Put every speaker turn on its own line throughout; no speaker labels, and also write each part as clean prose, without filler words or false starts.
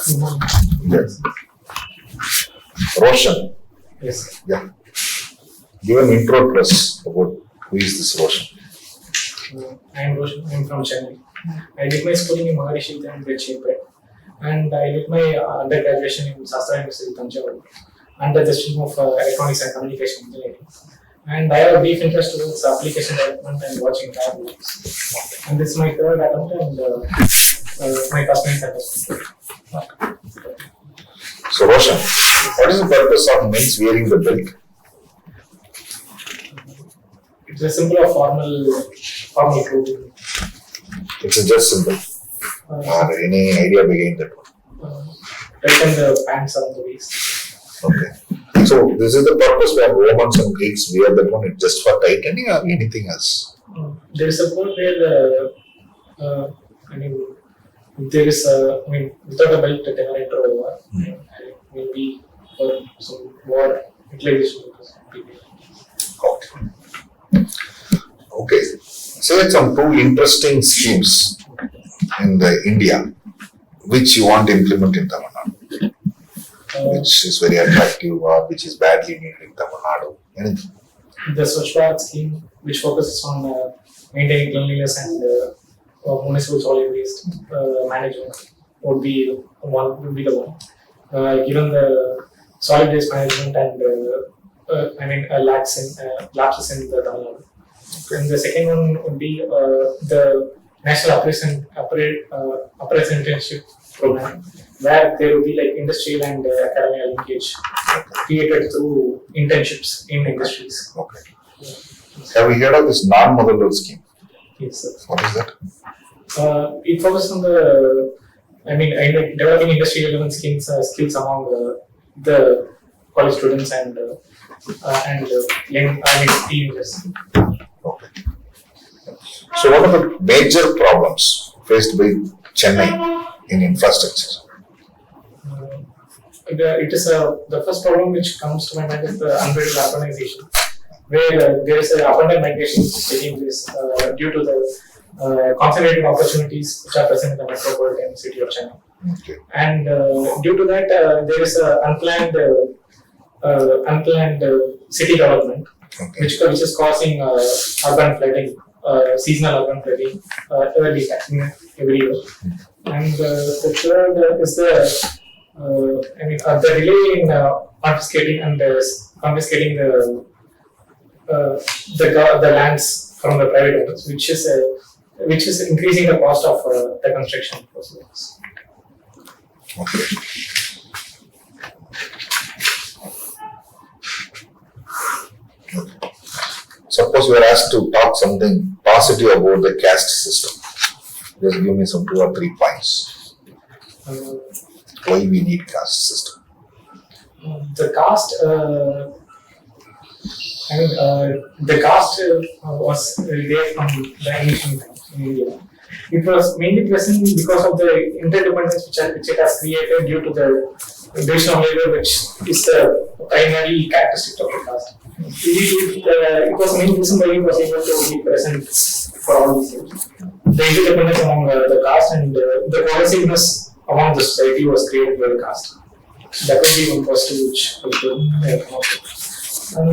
Yes. Roshan.
Yes.
Yeah. Give an intro to us about who is this Roshan.
I am Roshan. I am from Chennai. I did my schooling in Maharishi and Bridgepet, and I did my undergraduation in Sastra University, Tanjavur, under the stream of Electronics and Communication Engineering. And I have a brief interest towards application development and watching lab works. And this is my third attempt and my first attempt.
So Roshan, what is the purpose of men's wearing the belt?
It's a symbol of formal clothing.
It's just symbol. Or any idea behind that one?
Belt and the pants around the waist.
Okay. So this is the purpose where Romans and Greeks wear that one. It's just for tightening or anything else?
There is a quote where there is without a belt, they never enter a war. Maybe for some war utilization because people.
Okay. Say some two interesting schemes in India which you want to implement in Tamil Nadu, which is very attractive or which is badly needed in Tamil Nadu. Anything?
The Swachh Bharat scheme, which focuses on maintaining cleanliness and municipal solid waste management, would be the one. Given the solid waste management and lapses in the Tamil Nadu. And the second one would be the National Apprenticeship Program, where there will be like industrial and academic linkage created through internships in industries.
Okay. Have you heard of this non-motherload scheme?
Yes, sir.
What is that?
It focuses on developing industry relevant skills among the college students and teenagers.
Okay. So what are the major problems faced by Chennai in infrastructure?
It is the first problem which comes to my mind is the unbridled urbanization, where there is an abundant migration taking place due to the concentrated opportunities which are present in the metropolitan city of Chennai.
Okay.
And due to that, there is unplanned city development,
Okay.
which is causing urban flooding, seasonal urban flooding, early every year. And the third is the delay in confiscating the lands from the private owners, which is increasing the cost of the construction process.
Okay. Suppose you are asked to talk something positive about the caste system. Just give me some 2 or 3 points. Why we need caste system?
The caste, was there from the ancient times in India. It was mainly present because of the interdependence which it has created due to the division of labor, which is the primary characteristic of the caste. It was main reason why it was able to be present for all these years. The interdependence among the caste and the cohesiveness among the society was created by the caste. That would be one positive which we could come up with. And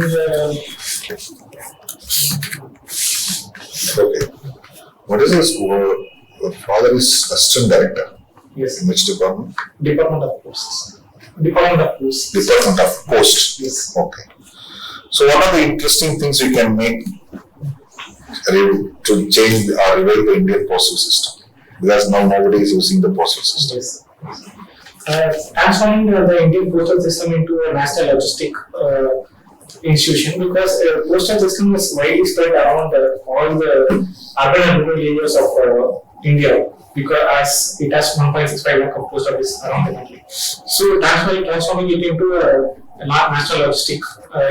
Okay. What is this? Your father is assistant director.
yes,
In which department?
Department of Posts. Department of Posts.
Department of Post.
Yes.
Okay. So what are the interesting things we can make to change or revive the Indian postal system? Because now nobody is using the postal system.
Yes. Transforming the Indian postal system into a national logistic institution, because postal system is widely spread around all the urban and rural areas of India, because as it has 1.65 lakh of post office around the country. So transforming it into a national logistic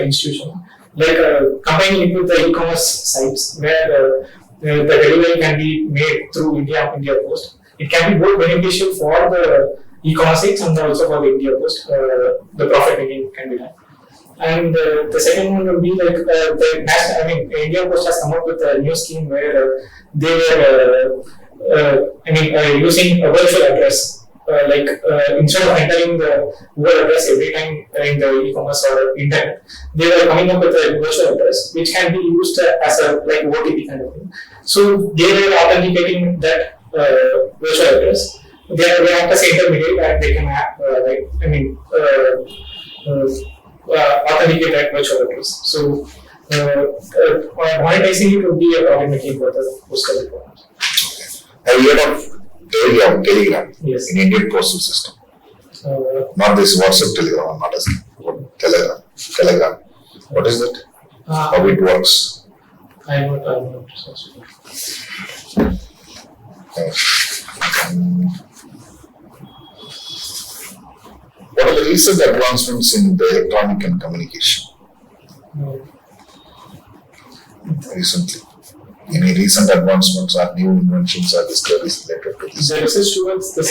institution, like combining it with the e-commerce sites where the delivery can be made through India Post. It can be both beneficial for the e-commerce sites and also for the India Post. The profit making can be done. And the second one would be like India Post has come up with a new scheme where they were using a virtual address instead of entering the Google address every time in the e-commerce or internet, they were coming up with a virtual address which can be used as a like OTP kind of thing. So they were authenticating that virtual address. They act as intermediary and they can authenticate that virtual address. So monetizing it would be a problematic for the postal requirements.
Have you heard of Telegram
Yes.
in Indian postal system? Not this WhatsApp Telegram, I'm not asking. Telegram. What is that? How it works?
I'm not
What are the recent advancements in the electronic and communication recently? Any recent advancements or new inventions or discoveries related to this?
The research towards the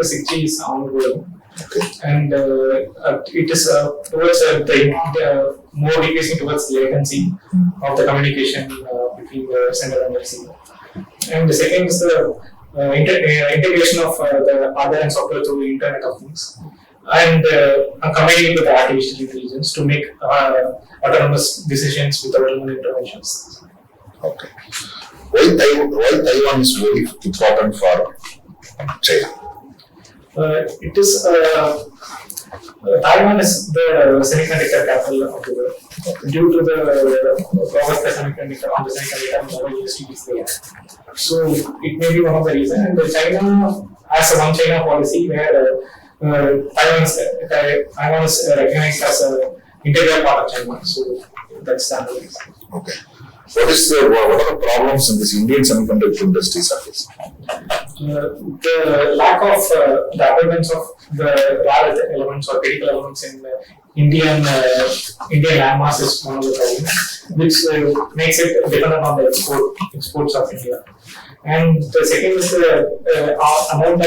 6G is ongoing.
Okay.
And it is towards the more decreasing towards latency of the communication between the sender and the receiver. And the second is the integration of the hardware and software through the Internet of Things, and combining it with artificial intelligence to make autonomous decisions without human interventions.
Okay. Why Taiwan is very important for China?
It is Taiwan is the semiconductor capital of the world. Due to the progress of semiconductor on the semiconductor industry is there. So it may be one of the reasons. And China has a one China policy where Taiwan is recognized as an integral part of China. So that's the other reason.
Okay. What are the problems in this Indian semiconductor industry surface?
The lack of the abundance of the rare elements or critical elements in Indian landmass is one of the problems, which makes it dependent on the exports of India. And the second is the amount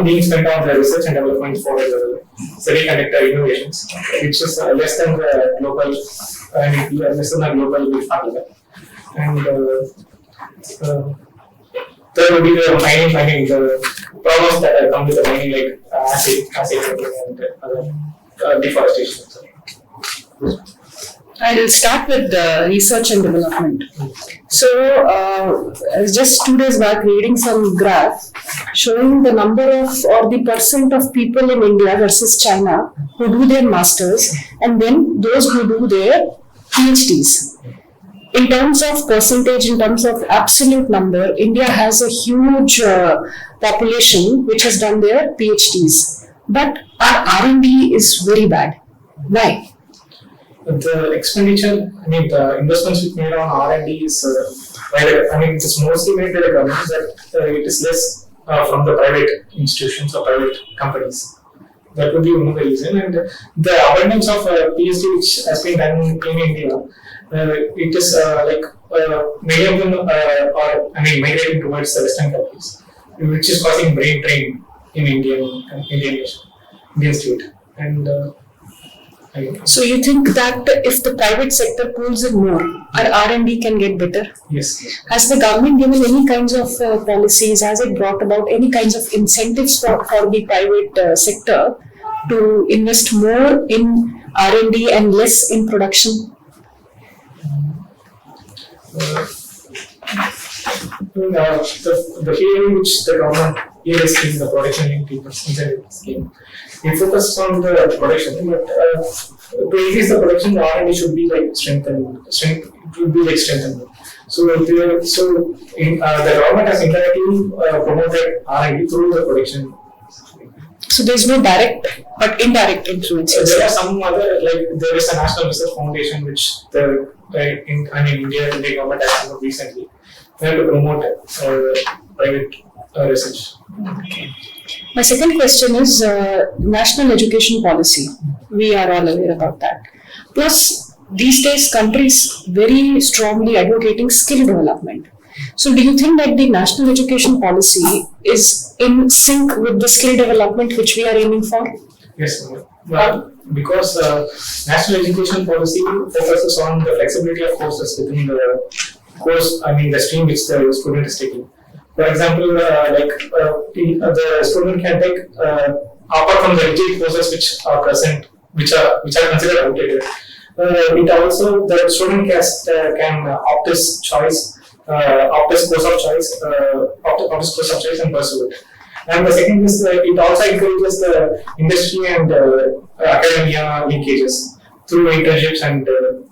being spent on the research and development for the semiconductor innovations, which is less than the global benchmark level. And there will be the mining, the problems that come with the mining, like acid and other deforestation.
I'll start with research and development. So, I was just 2 days back reading some graph showing the number of or the percent of people in India versus China who do their masters and then those who do their PhDs. In terms of percentage, in terms of absolute number, India has a huge population which has done their PhDs. But our R&D is very bad. Why?
The expenditure, the investments we made on R&D is, it is mostly made by the government, but it is less from the private institutions or private companies. That would be one of the reasons. And the abundance of PhD which has been done in India, it is many of them are migrating towards the Western countries, which is causing brain drain in Indian state. And
so you think that if the private sector pulls in more, our R&D can get better?
Yes.
Has the government given any kinds of policies? Has it brought about any kinds of incentives for the private sector to invest more in R&D and less in production?
The hearing which the government is in the production incentive scheme, it focuses on the production, but to increase the production, the R&D should be strengthened. So the government has indirectly promoted R&D through the production.
So there is no direct but indirect influence.
There are some other, there is a National Research Foundation which the Indian government has set up recently. They have to promote private research.
Okay. My second question is national education policy. We are all aware about that. Plus, these days countries very strongly advocating skill development. So do you think that the national education policy is in sync with the skill development which we are aiming for?
Yes, because national education policy focuses on the flexibility of courses within the course, the stream which the student is taking. For example, the student can take apart from the rigid courses which are present, which are considered outdated. It also the student can opt his choice, opt his course of choice, opt his course of choice and pursue it. And the second is it also encourages the industry and academia linkages through internships and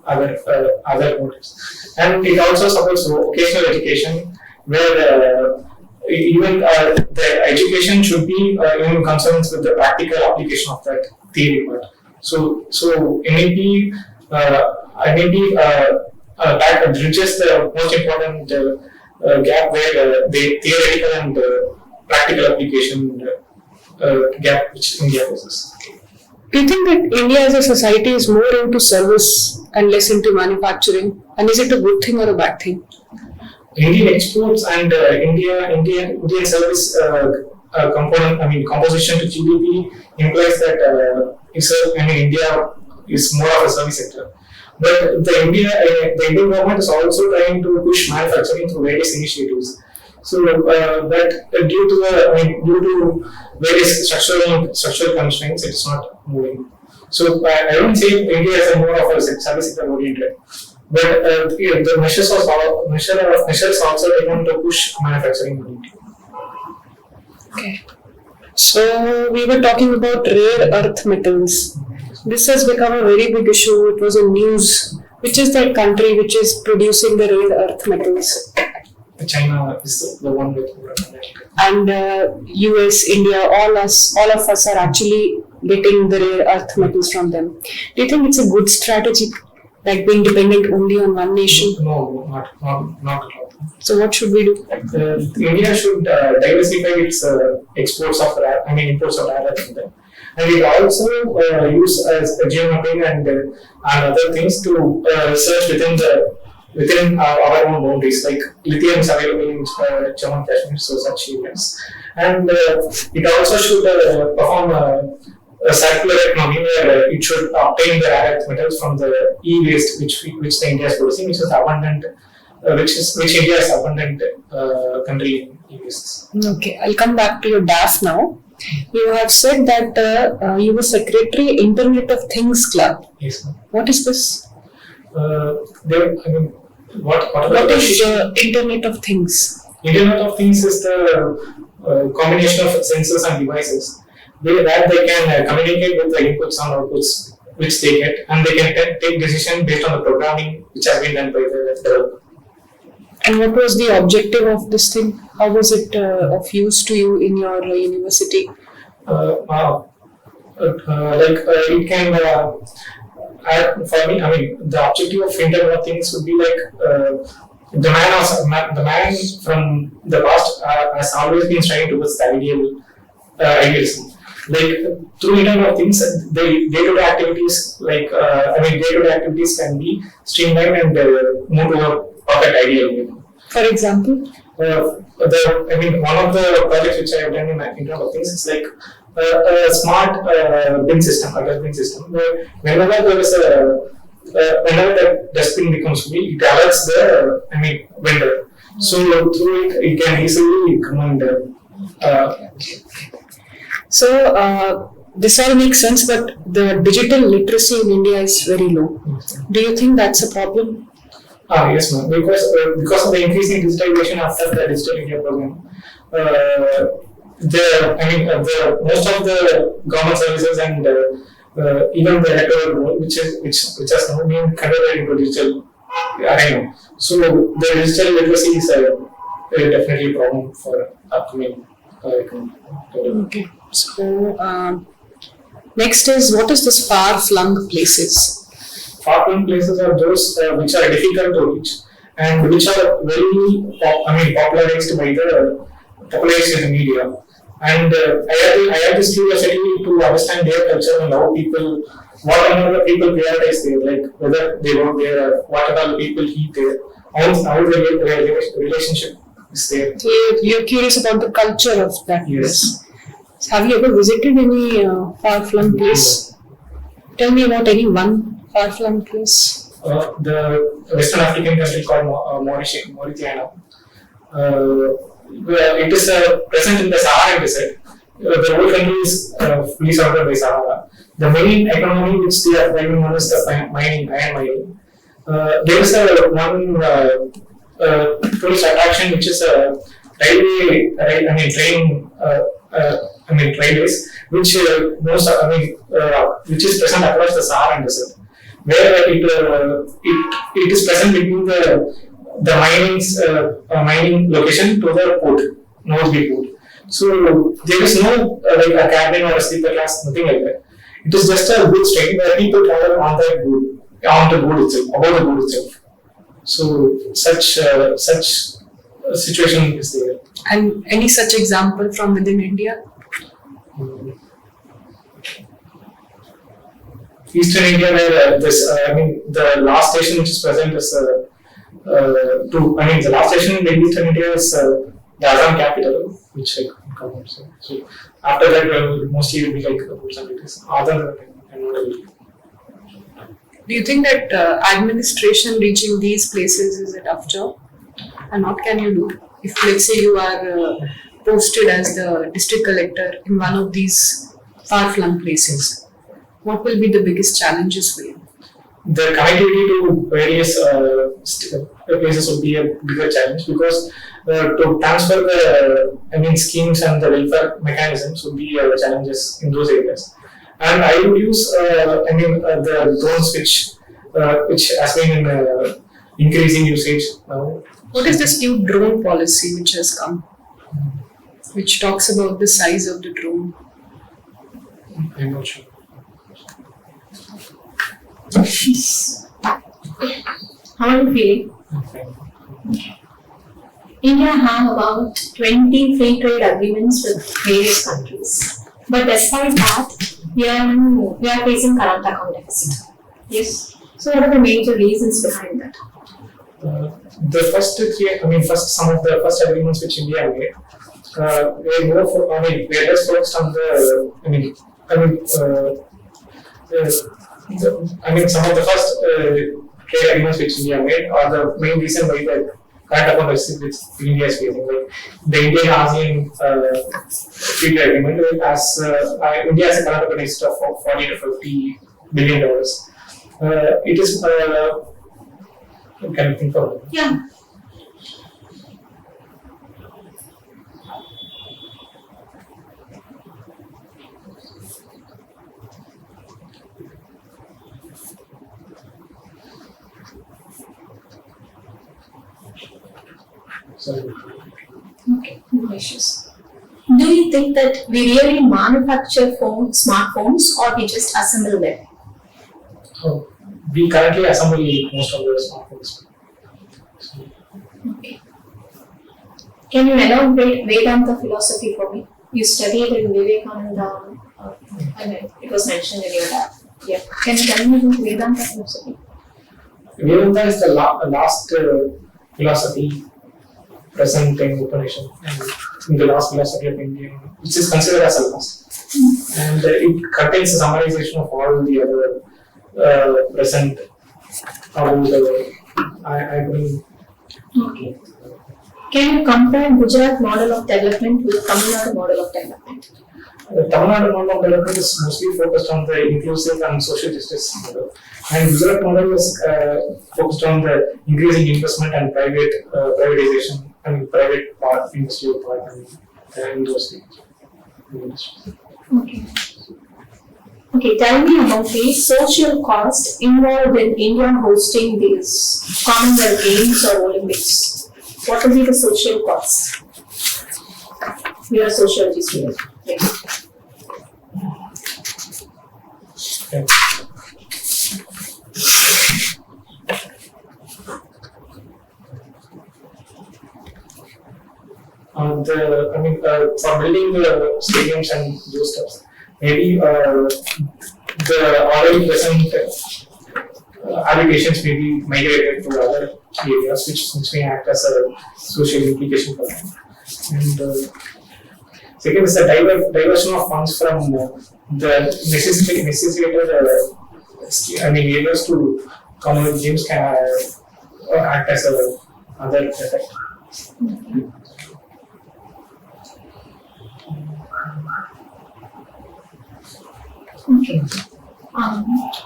other motives. And it also supports vocational education, where even the education should be in consonance with the practical application of that theory part. So NAP that bridges the most important gap where the theoretical and practical application gap which India possesses.
Do you think that India as a society is more into service and less into manufacturing? And is it a good thing or a bad thing?
Indian exports and Indian service composition to GDP implies that India is more of a service sector. But the Indian government is also trying to push manufacturing through various initiatives. So that due to various structural constraints, it's not moving. So I don't say India is more of a service sector oriented, but the measures also taken to push manufacturing oriented.
Okay. So we were talking about rare earth metals. This has become a very big issue. It was in news. Which is that country which is producing the rare earth metals?
China is the one with.
And US, India, all of us are actually getting the rare earth metals from them. Do you think it's a good strategy, like being dependent only on one nation?
No, not at all.
So what should we do?
India should diversify its imports of rare earth metals. And it also use as geomapping and other things to search within our own boundaries. Like lithium is available in Jammu and Kashmir, so such areas. And it also should perform a circular economy where it should obtain the rare earth metals from the e-waste which the India is producing, which is abundant, which India is abundant country in e-waste.
Okay, I'll come back to your DAF now. You have said that you were Secretary Internet of Things Club.
Yes, ma'am.
What is this?
What
is the Internet of Things?
Internet of Things is the combination of sensors and devices where they can communicate with the inputs and outputs which they get, and they can take decisions based on the programming which has been done by the developer.
And what was the objective of this thing? How was it of use to you in your university?
It can, for me, the objective of Internet of Things would be like the man from the past has always been striving towards the idealism. Like through Internet of Things, the day-to-day activities, day-to-day activities can be streamlined and move to a perfect ideal.
For example,
one of the projects which I have done in Internet of Things is like a smart bin system, a dustbin system. Where whenever the dustbin becomes full, it alerts the vendor. So through it can easily command.
So this all makes sense, but the digital literacy in India is very low. Do you think that's a problem?
Yes, ma'am. Because of the increasing digitalization after the Digital India program, most of the government services and even the electoral role, which has now been converted into digital arena. So the digital literacy is definitely a problem for upcoming.
Okay. So next is, what is this far-flung places?
Far-flung places are those which are difficult to reach and which are very popularized by the popularized in the media. And I have this curiosity to understand their culture and how what other people prioritize there, like whether they work there, or what other people eat there, how the relationship is there.
So you're curious about the culture of that place.
Yes.
Have you ever visited any far-flung place? Tell me about any one far-flung place.
The Western African country called Mauritania. Where it is present in the Saharan desert. The whole country is fully surrounded by Sahara. The main economy which they are driving on is the mining, iron mining. There is one tourist attraction which is a railways, which which is present across the Saharan desert, where it is present between the mining location to the port, North Bay port. So there is no a cabin or a sleeper class, nothing like that. It is just a good train where people travel on the boat itself, above the boat itself. So such situation is there.
And any such example from within India?
Eastern India, where the last station which is present is the last station in Eastern India is the Assam capital, which I covered. So after that, mostly it will be like goods and cities. Other than that, I'm not able to.
Do you think that administration reaching these places is a tough job? And what can you do? If let's say you are posted as the district collector in one of these far-flung places, what will be the biggest challenges for you?
The connectivity to various places would be a bigger challenge, because to transfer the schemes and the welfare mechanisms would be challenges in those areas. And I would use the drones which has been in increasing usage now.
What is this new drone policy which has come, which talks about the size of the drone?
I'm not sure.
How are you feeling? India have about 20 free trade agreements with various countries. But despite that, we are facing current account deficit. Yes. So what are the major reasons behind that?
The some of the first agreements which India made were more for, we are just focused on some of the first trade agreements which India made are the main reason why the current account deficit which India is facing. Like the Indian ASEAN free trade agreement, India has a current account deficit of $40 to $50 billion. It is can you think of it?
Yeah.
Sorry.
Okay, no issues. Do you think that we really manufacture smartphones, or we just assemble them?
We currently assemble most of the smartphones.
Okay. Can you elaborate Vedanta philosophy for me? You studied in Vivekananda, it was mentioned in your lab. Yeah. Can you tell me about Vedanta philosophy?
Vedanta is the last philosophy present in Upanishad, and in the last philosophy of India, which is considered as the last. And it contains a summarization of all the other present about the world. I bring.
Okay. Can you compare Gujarat model of development with Tamil Nadu model of development?
The Tamil Nadu model of development is mostly focused on the inclusive and social justice model, and Gujarat model is focused on the increasing investment and privatization and private part, industrial part, and those things.
Okay. Okay, tell me about the social cost involved in India hosting these Commonwealth Games or Olympics. What will be the social cost? We are sociologists here. Yeah.
Okay. For building the stadiums and those stuff, maybe the already present applications may be migrated to other areas, which may act as a social implication for them. And second is the diversion of funds from the necessitated areas to Commonwealth Games can act as a other effect.
Okay.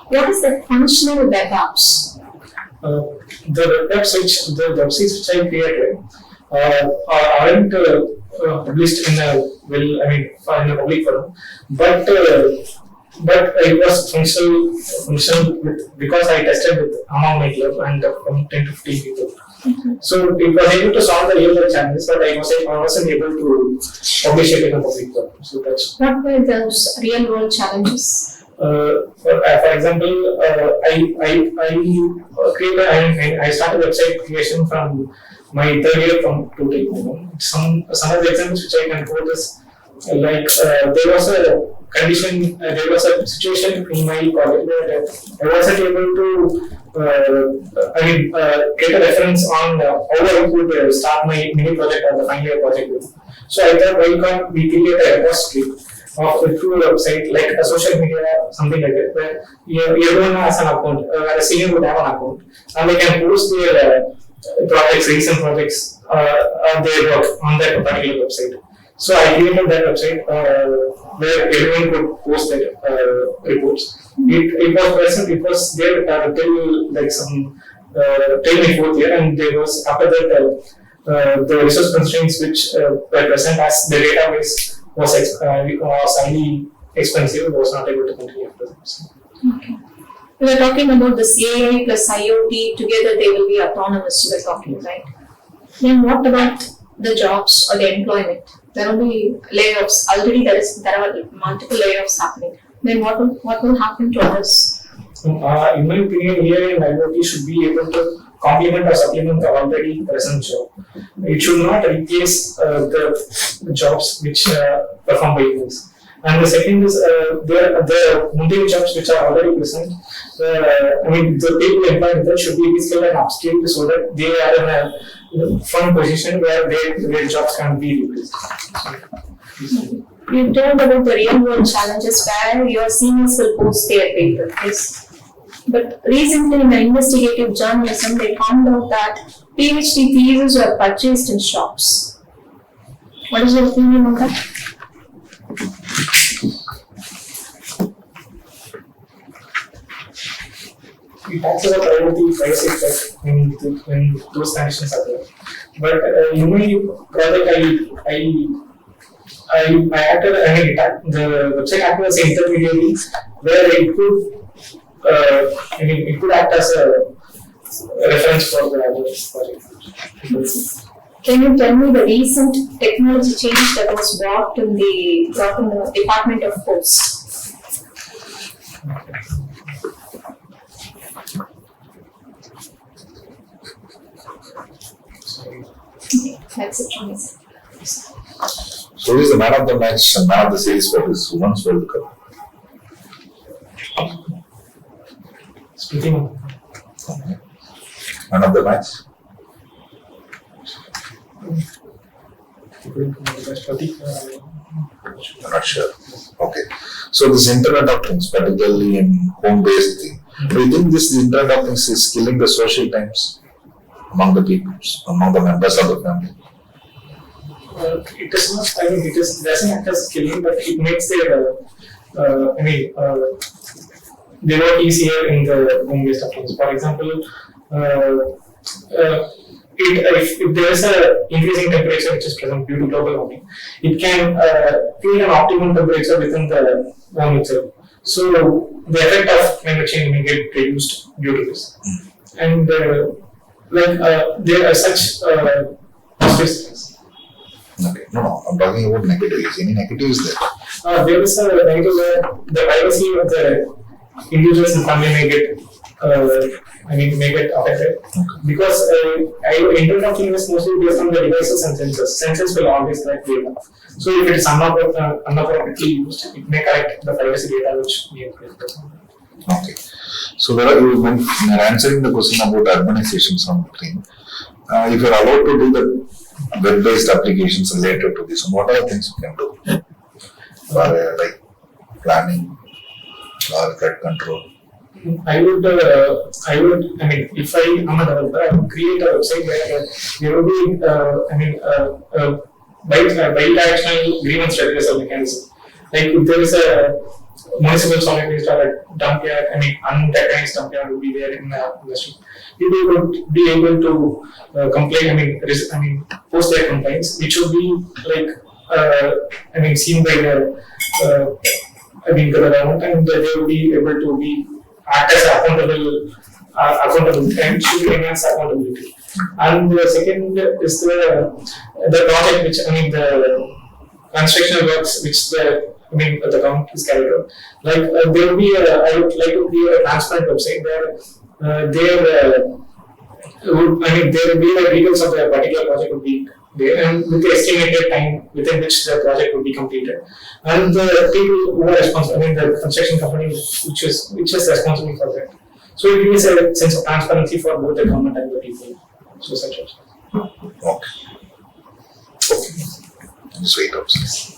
What is the functional web apps?
The websites which I created aren't published in a in a public forum, but it was functional because I tested with among my club and from 10 to 15 people. So it was able to solve the real world challenges, but I wasn't able to publish it in a public forum. So that's
What were those real world challenges?
for example, I started website creation from my third year from total. Some of the examples which I can quote is like there was a condition, there was a situation in my college where I wasn't able to get a reference on how I could start my mini project or the final year project with. So I thought, why can't we create a repository of a true website like a social media, something like that, where everyone has an account, where a senior would have an account, and they can post their projects, recent projects, their work on that particular website. So I created that website where everyone could post their reports. It was present, it was there till like till my fourth year, and there was after that the resource constraints which were present as the database was highly expensive, was not able to continue after that.
Okay. We were talking about this AI plus IoT, together they will be autonomous, you were talking, right? Then what about the jobs or the employment? There will be layoffs. Already there are multiple layoffs happening. Then what will happen to us?
In my opinion, AI and IoT should be able to complement or supplement the already present job. It should not replace the jobs which performed by humans. And the second is the mundane jobs which are already present. The people employed in that should be reskilled and upskilled so that they are in a firm position where their jobs can be replaced.
You told about the real world challenges where your seniors will post their paper. Yes. But recently in the investigative journalism, they found out that PhD theses were purchased in shops. What is your opinion on that?
It talks about privacy effect when those conditions are there. But in my project, I acted, the website acted as an intermediary where it could it could act as a reference for the other project.
Can you tell me the recent technology change that was brought in the Department of Post? Okay, that's it from me.
So who is the man of the match and man of the series for this Women's World Cup?
Speaking of
Man of the match? I'm not sure. Okay. So this internet of things, particularly in home-based thing, do you think this internet of things is killing the social times among the people, among the members of the family?
It is not, it doesn't act as killing, but it makes their, they work easier in the home-based approach. For example, if there is a increasing temperature which is present due to global warming, it can create an optimum temperature within the home itself. So the effect of climate change may get reduced due to this. And there are such positive things.
Okay. No, I'm talking about negatives. Any negatives there?
There is a negative where the privacy of the individuals and family may get affected. Because internet of things is mostly based on the devices and sensors. Sensors will always collect data. So if it is inappropriately used, it may collect the privacy data which we have collected.
Okay. So when you're answering the question about urbanization something, if you're allowed to do the web-based applications related to this, what are the things you can do? Like planning or flood control?
I mean, if I am a developer, I would create a website where there will be, bi-directional grievance redressal mechanism. Like if there is a municipal solid waste or a dump yard, I mean, unrecognized dump yard would be there in the industry. People would be able to complain, post their complaints, which would be like, seen by the government, and they will be able to be act as accountable and should enhance accountability. And the second is the project which the construction works which the government is carried out. Like there will be I would like to be a transparent website where there will be the details of the particular project would be there, and with the estimated time within which the project would be completed, and the people who are responsible, the construction company which is responsible for that. So it gives a sense of transparency for both the government and the people. So such as.
Okay. Sweet options.